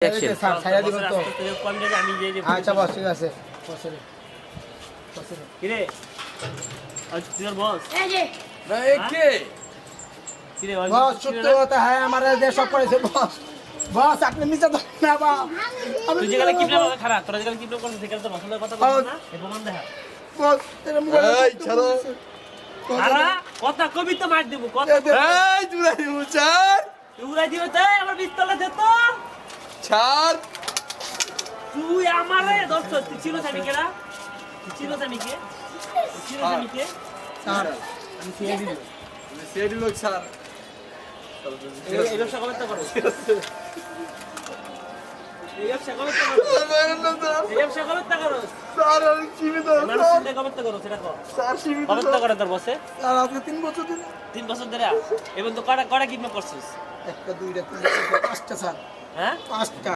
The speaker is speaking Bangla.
ছায়া দিবেন তো আমি যে আচ্ছা বস ঠিক আছে কিরে তুই বস কিরে বস সত্যি কথা হ্যাঁ আমার দেশ সব করেছে বস বস আপনি মিছা তো না বা তুই যেখানে কিপলা বাবা খারাপ তোরা যেখানে কিপলা করছিস সেখানে তো মশলার কথা বলছিস না এই প্রমাণ দেখা বস তেরে মোবাইল এই ছাড়ো আরা কথা কবি তো মার দেব কথা এই জুড়াই দিবো ছাড় তুই উড়াই দিবে তাই আমার পিস্তলে দে তো ছাড় তুই আমারে দোস্ত তুই ছিল আমি কেডা তুই ছিল আমি কে ছিল আমি কে স্যার আমি ছেড়ে দিল সেডি লোক ছাড় এই ব্যবসা কবে তো করো এই ব্যবসা কবে তো করো এই ব্যবসা কবে তো করো স্যার আমি সীমিত মানুষ চিন্তা কবে তো করো সেটা কর স্যার সীমিত কবে তো করে তোর বসে স্যার আজকে 3 বছর ধরে 3 বছর ধরে এবং তো কটা কটা কিডন্যাপ করছিস একটা দুইটা তিনটা চারটা পাঁচটা স্যার হ্যাঁ 5টা